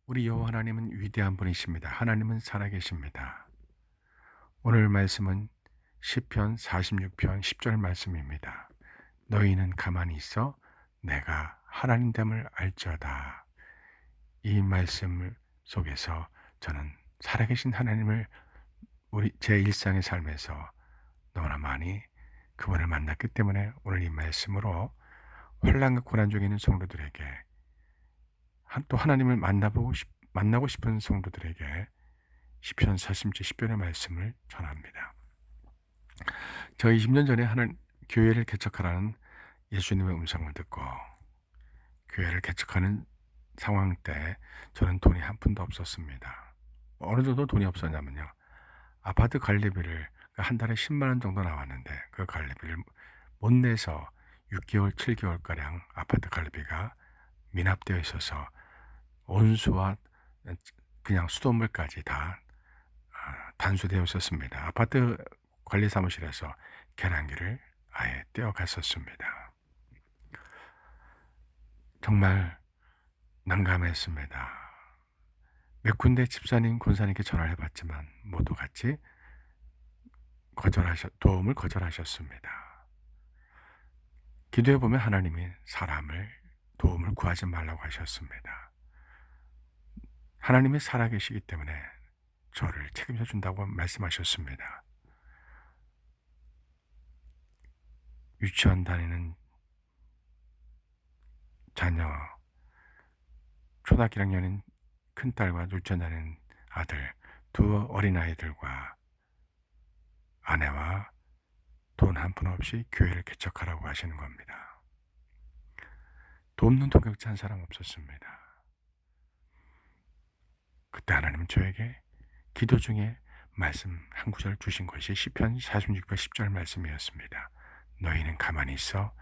우리 여호와 하나님은 위대한 분이십니다. 하나님은 살아계십니다. 오늘 말씀은 시편 46편 10절 말씀입니다. 너희는 가만히 있어 내가 하나님됨을 알지어다. 이 말씀 속에서 저는 살아계신 하나님을 제 일상의 삶에서 너무나 많이 그분을 만났기 때문에 오늘 이 말씀으로 환난과 고난 중에 있는 성도들에게 또 하나님을 만나고 싶은 성도들에게 시편 40절 10절의 말씀을 전합니다. 저 20년 전에 하는 교회를 개척하라는 예수님의 음성을 듣고 교회를 개척하는 상황 때 저는 돈이 한 푼도 없었습니다. 어느 정도 돈이 없었냐면요. 아파트 관리비를 한 달에 10만 원 정도 나왔는데 그 관리비를 못 내서 6개월, 7개월가량 아파트 관리비가 미납되어 있어서 온수와 그냥 수돗물까지 다 단수되어 있었습니다. 아파트 관리 사무실에서 계량기를 아예 떼어갔었습니다. 정말 난감했습니다. 몇 군데 집사님, 권사님께 전화를 해봤지만 모두 같이 도움을 거절하셨습니다. 기도해보면 하나님이 사람을 도움을 구하지 말라고 하셨습니다. 하나님이 살아계시기 때문에 저를 책임져 준다고 말씀하셨습니다. 유치원 다니는 자녀, 초등학교 1학년인 큰딸과 유치원 다니는 아들, 두 어린아이들과 아내와 돈 한 푼 없이 교회를 개척하라고 하시는 겁니다. 돕는 동역자 한 사람 없었습니다. 그때 하나님은 저에게 기도 중에 말씀 한 구절 주신 것이 시편 46편 10절 말씀이었습니다. 너희는 가만히 있어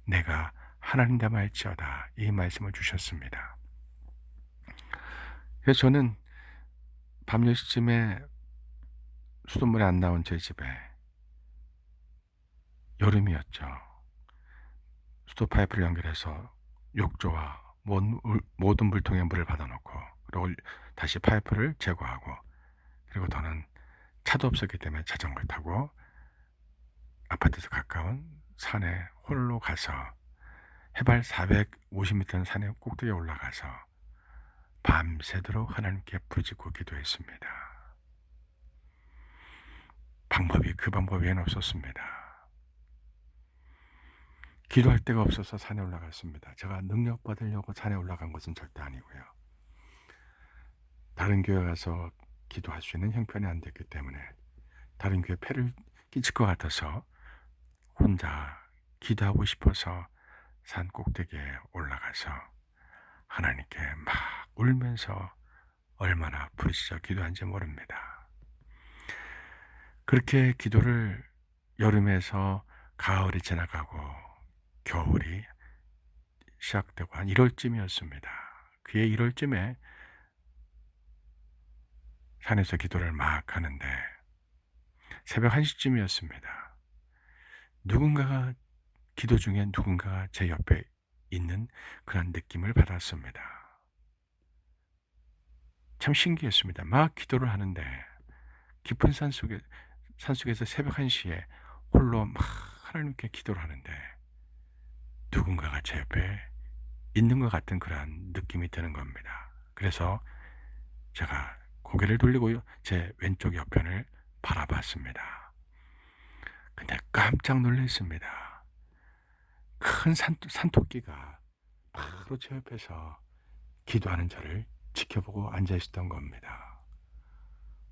내가 하나님됨 알지어다. 이 말씀을 주셨습니다. 그래서 저는 밤 10시쯤에 수돗물이 안 나온 제 집에 여름이었죠. 수도 파이프를 연결해서 욕조와 모든 물통에 물을 받아놓고 그리고 다시 파이프를 제거하고 그리고 저는 차도 없었기 때문에 자전거를 타고 아파트에서 가까운 산에 홀로 가서 해발 450m 산의 꼭대기에 올라가서 밤새도록 하나님께 부르짖고 기도했습니다. 그 방법 외에는 없었습니다. 기도할 데가 없어서 산에 올라갔습니다. 제가 능력 받으려고 산에 올라간 것은 절대 아니고요. 다른 교회 가서 기도할 수 있는 형편이 안 됐기 때문에 다른 교회 폐를 끼칠 것 같아서 혼자 기도하고 싶어서 산 꼭대기에 올라가서 하나님께 막 울면서 얼마나 부르짖어 기도한지 모릅니다. 그렇게 기도를 여름에서 가을이 지나가고 겨울이 시작되고 한 1월쯤이었습니다. 그해 1월쯤에 산에서 기도를 막 하는데 새벽 1시쯤이었습니다. 누군가가 기도 중에 누군가가 제 옆에 있는 그런 느낌을 받았습니다. 참 신기했습니다. 막 기도를 하는데 깊은 산속에서 새벽 1시에 홀로 막 하나님께 기도를 하는데 누군가가 제 옆에 있는 것 같은 그런 느낌이 드는 겁니다. 그래서 제가 고개를 돌리고 제 왼쪽 옆편을 바라봤습니다. 근데 깜짝 놀랐습니다. 큰 산토끼가 바로 제 옆에서 기도하는 저를 지켜보고 앉아 있었던 겁니다.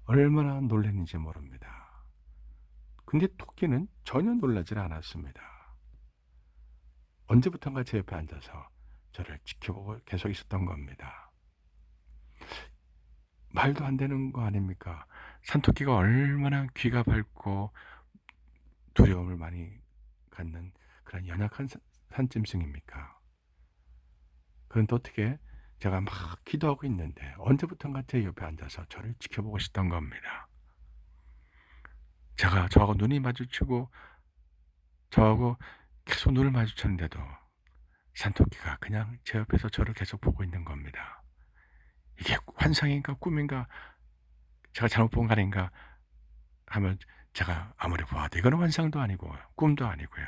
얼마나 놀랐는지 모릅니다. 근데 토끼는 전혀 놀라질 않았습니다. 언제부턴가 제 옆에 앉아서 저를 지켜보고 계속 있었던 겁니다. 말도 안 되는 거 아닙니까? 산토끼가 얼마나 귀가 밝고 두려움을 많이 갖는 그런 연약한 산짐승입니까? 그런데 어떻게 제가 막 기도하고 있는데 언제부턴가 제 옆에 앉아서 저를 지켜보고 있었던 겁니다. 제가 저하고 눈이 마주치고 저하고 계속 눈을 마주쳤는데도 산토끼가 그냥 제 옆에서 저를 계속 보고 있는 겁니다. 이게 환상인가 꿈인가 제가 잘못 본 거 아닌가 하면 제가 아무리 보아도 이거는 환상도 아니고 꿈도 아니고요.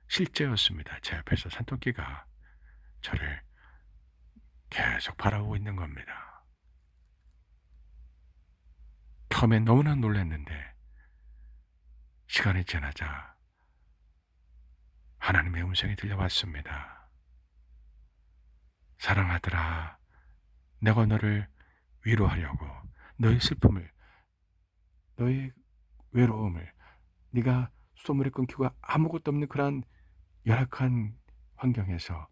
실제였습니다. 제 옆에서 산토끼가 저를 계속 바라보고 있는 겁니다. 처음엔 너무나 놀랐는데 시간이 지나자 하나님의 음성이 들려왔습니다. 사랑하더라. 내가 너를 위로하려고 너의 슬픔을, 너의 외로움을, 네가 수돗물에 끊기고 아무것도 없는 그런 열악한 환경에서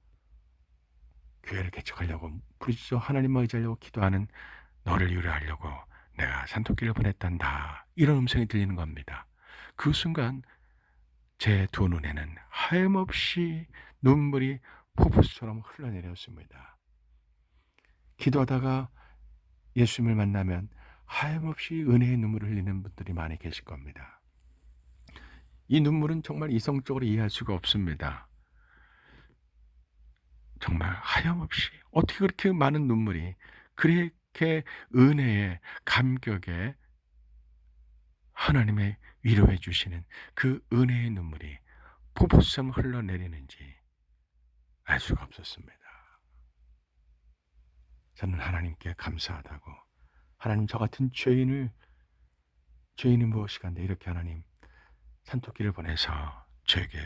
교회를 개척하려고 부르짖어 하나님만 의지하려고 기도하는 너를 위로하려고 내가 산토끼를 보냈단다. 이런 음성이 들리는 겁니다. 그 순간 제 두 눈에는 하염없이 눈물이 폭포수처럼 흘러내렸습니다. 기도하다가 예수님을 만나면 하염없이 은혜의 눈물을 흘리는 분들이 많이 계실 겁니다. 이 눈물은 정말 이성적으로 이해할 수가 없습니다. 정말 하염없이 어떻게 그렇게 많은 눈물이 그렇게 은혜에 감격에 하나님의 위로해 주시는 그 은혜의 눈물이 폭포수처럼 흘러내리는지 알 수가 없었습니다. 저는 하나님께 감사하다고, 하나님 저 같은 죄인이 무엇이간데 이렇게 하나님 산토끼를 보내서 저에게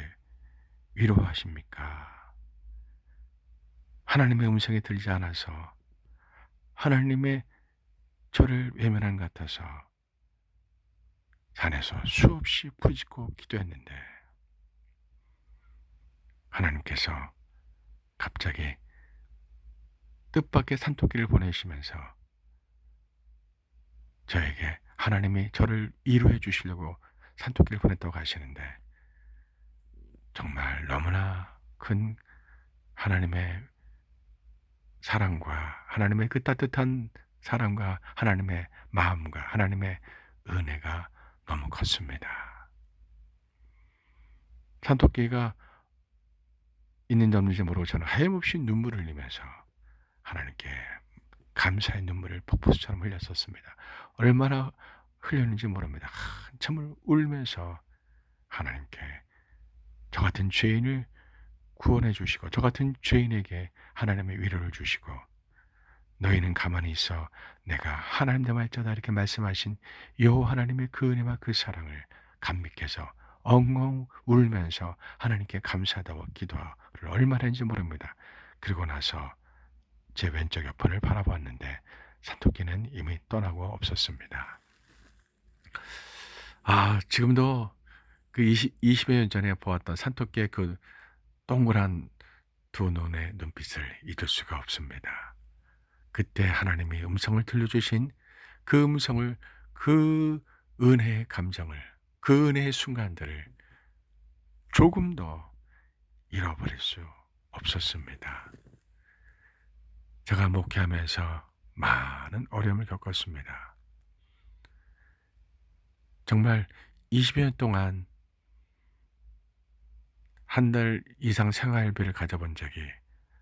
위로하십니까? 하나님의 음성이 들리지 않아서 하나님의 저를 외면한 것 같아서 산에서 수없이 부르짖고 기도했는데 하나님께서 갑자기 뜻밖의 산토끼를 보내시면서 저에게 하나님이 저를 위로해 주시려고 산토끼를 보냈다고 하시는데 정말 너무나 큰 하나님의 사랑과 하나님의 그 따뜻한 사랑과 하나님의 마음과 하나님의 은혜가 너무 컸습니다. 산토끼가 있는지 없는지 모르고 저는 하염없이 눈물을 흘리면서 하나님께 감사의 눈물을 폭포수처럼 흘렸었습니다. 얼마나 흘렸는지 모릅니다. 한참을 울면서 하나님께 저 같은 죄인을 구원해 주시고 저 같은 죄인에게 하나님의 위로를 주시고 너희는 가만히 있어 내가 하나님 내 말자다 이렇게 말씀하신 여호와 하나님의 그 은혜와 그 사랑을 감격해서 엉엉 울면서 하나님께 감사하다고 기도를 얼마나 했는지 모릅니다. 그리고 나서 제 왼쪽 옆을 바라보았는데 산토끼는 이미 떠나고 없었습니다. 지금도 그 20여 년 전에 보았던 산토끼의 그 동그란 두 눈의 눈빛을 잊을 수가 없습니다. 그때 하나님이 음성을 들려주신 그 음성을, 그 은혜의 감정을, 그 은혜의 순간들을 조금도 잃어버릴 수 없었습니다. 제가 목회하면서 많은 어려움을 겪었습니다. 정말 20여 년 동안 한 달 이상 생활비를 가져본 적이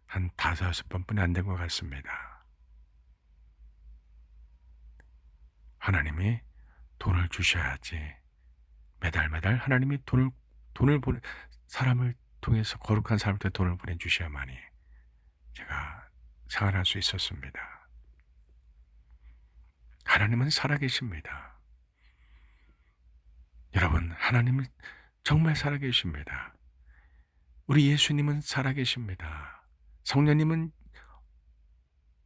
한 5-6번뿐이 안 된 것 같습니다. 하나님이 돈을 주셔야지. 매달 하나님이 돈을 보내, 사람을 통해서 거룩한 사람한테 돈을 보내주셔야만이 제가 생활할 수 있었습니다. 하나님은 살아계십니다. 여러분, 하나님은 정말 살아계십니다. 우리 예수님은 살아계십니다. 성령님은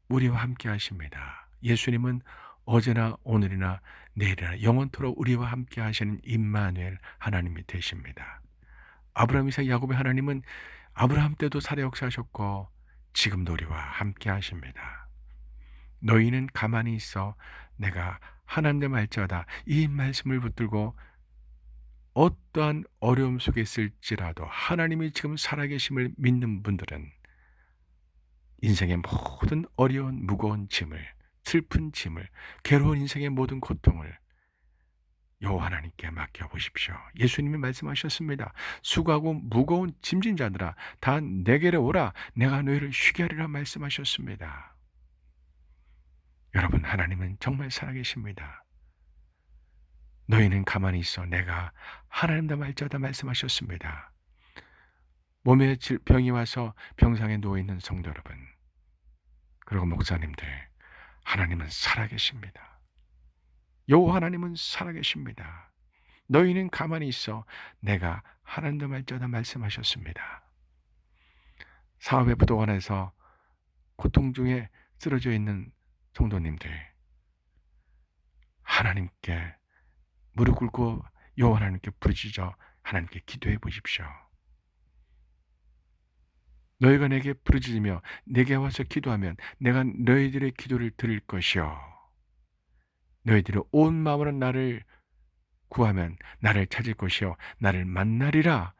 우리와 함께 하십니다. 예수님은 어제나 오늘이나 내일이나 영원토록 우리와 함께 하시는 임마누엘 하나님이 되십니다. 아브라함, 이삭, 야곱의 하나님은 아브라함 때도 살아 역사하셨고 지금도 우리와 함께 하십니다. 너희는 가만히 있어 내가 하나님의 말자다 이 말씀을 붙들고 어떠한 어려움 속에 있을지라도 하나님이 지금 살아계심을 믿는 분들은 인생의 모든 어려운 무거운 짐을, 슬픈 짐을, 괴로운 인생의 모든 고통을 여호와 하나님께 맡겨보십시오. 예수님이 말씀하셨습니다. 수고하고 무거운 짐진 자들아 다 내게로 오라 내가 너희를 쉬게 하리라 말씀하셨습니다. 여러분, 하나님은 정말 살아계십니다. 너희는 가만히 있어 내가 하나님다 말자다 말씀하셨습니다. 몸에 병이 와서 병상에 누워있는 성도 여러분, 그리고 목사님들, 하나님은 살아계십니다. 여호와 하나님은 살아계십니다. 너희는 가만히 있어 내가 하나님다 말자다 말씀하셨습니다. 사업의 부도관에서 고통 중에 쓰러져 있는 성도님들, 하나님께 무릎 꿇고 여호와 하나님께 부르짖어 하나님께 기도해 보십시오. 너희가 내게 부르짖으며 내게 와서 기도하면 내가 너희들의 기도를 들을 것이요, 너희들이 온 마음으로 나를 구하면 나를 찾을 것이요 나를 만나리라.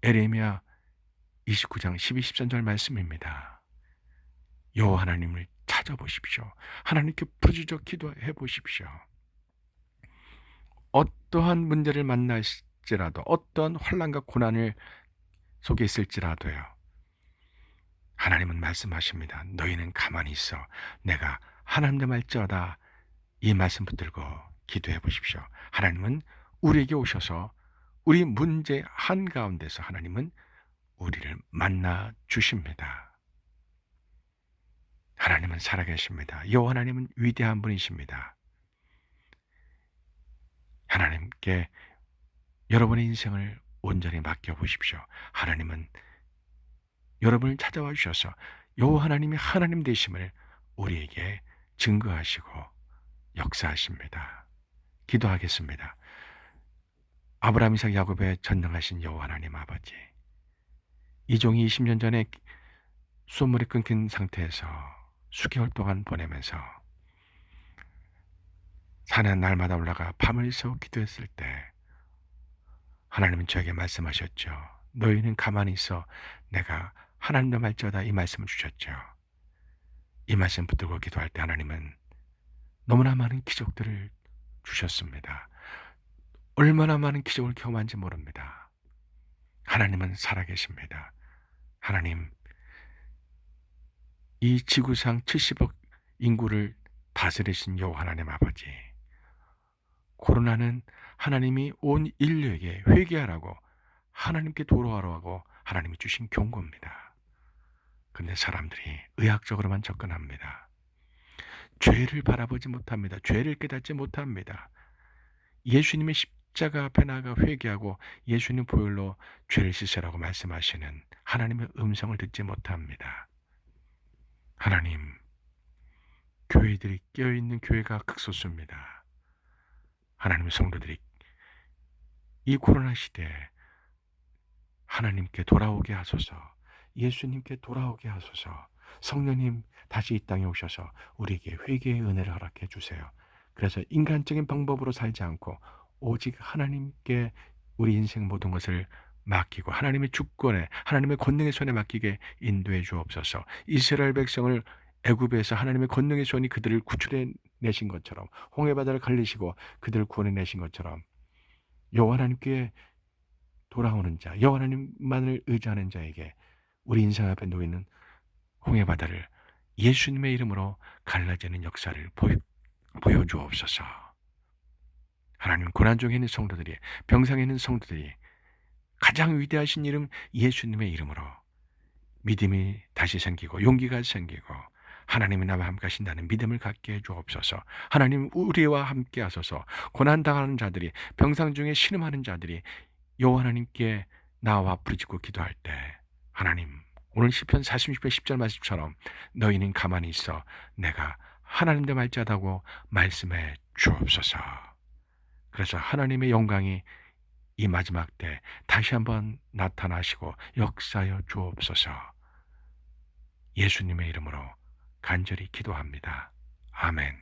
에레미야 29장 12, 13절 말씀입니다. 여호와 하나님을 찾아보십시오. 하나님께 부르짖어 기도해 보십시오. 어떠한 문제를 만날지라도, 어떠한 환난과 고난을 속에 있을지라도요, 하나님은 말씀하십니다. 너희는 가만히 있어 내가 하나님의 말자다. 이 말씀 붙들고 기도해 보십시오. 하나님은 우리에게 오셔서 우리 문제 한가운데서 하나님은 우리를 만나 주십니다. 하나님은 살아계십니다. 여호와 하나님은 위대한 분이십니다. 하나님께 여러분의 인생을 온전히 맡겨보십시오. 하나님은 여러분을 찾아와 주셔서 여호와 하나님이 하나님 되심을 우리에게 증거하시고 역사하십니다. 기도하겠습니다. 아브라함, 이삭, 야곱의 전능하신 여호와 하나님 아버지, 이 종이 20년 전에 수돗물이 끊긴 상태에서 수개월 동안 보내면서 산에 날마다 올라가 밤을 새워 기도했을 때 하나님은 저에게 말씀하셨죠. 너희는 가만히 있어 내가 하나님도 말자다. 이 말씀을 주셨죠. 이 말씀 붙들고 기도할 때 하나님은 너무나 많은 기적들을 주셨습니다. 얼마나 많은 기적을 경험한지 모릅니다. 하나님은 살아계십니다. 하나님, 이 지구상 70억 인구를 다스리신 여호와 하나님 아버지, 코로나는 하나님이 온 인류에게 회개하라고, 하나님께 돌아오라고 하나님이 주신 경고입니다. 그런데 사람들이 의학적으로만 접근합니다. 죄를 바라보지 못합니다. 죄를 깨닫지 못합니다. 예수님의 십자가 앞에 나가 회개하고 예수님 보혈로 죄를 씻으라고 말씀하시는 하나님의 음성을 듣지 못합니다. 하나님, 교회들이 깨어있는 교회가 극소수입니다. 하나님의 성도들이 이 코로나 시대에 하나님께 돌아오게 하소서, 예수님께 돌아오게 하소서, 성령님 다시 이 땅에 오셔서 우리에게 회개의 은혜를 허락해 주세요. 그래서 인간적인 방법으로 살지 않고 오직 하나님께 우리 인생 모든 것을 맡기고 하나님의 주권에, 하나님의 권능의 손에 맡기게 인도해 주옵소서. 이스라엘 백성을 애굽에서 하나님의 권능의 손이 그들을 구출해 내신 것처럼, 홍해바다를 갈리시고 그들을 구원해 내신 것처럼 여호와 하나님께 돌아오는 자, 여호와 하나님만을 의지하는 자에게 우리 인생 앞에 놓이는 홍해바다를 예수님의 이름으로 갈라지는 역사를 보여주옵소서. 하나님, 고난 중에 있는 성도들이, 병상에 있는 성도들이 가장 위대하신 이름 예수님의 이름으로 믿음이 다시 생기고 용기가 생기고 하나님이 나와 함께 하신다는 믿음을 갖게 해주옵소서. 하나님, 우리와 함께 하소서. 고난당하는 자들이, 병상 중에 신음하는 자들이 여호와 하나님께 나와 부르짖고 기도할 때 하나님, 오늘 시편 46편 10절 말씀처럼 너희는 가만히 있어 내가 하나님의 말자다고 말씀해 주옵소서. 그래서 하나님의 영광이 이 마지막 때 다시 한번 나타나시고 역사하여 주옵소서. 예수님의 이름으로 간절히 기도합니다. 아멘.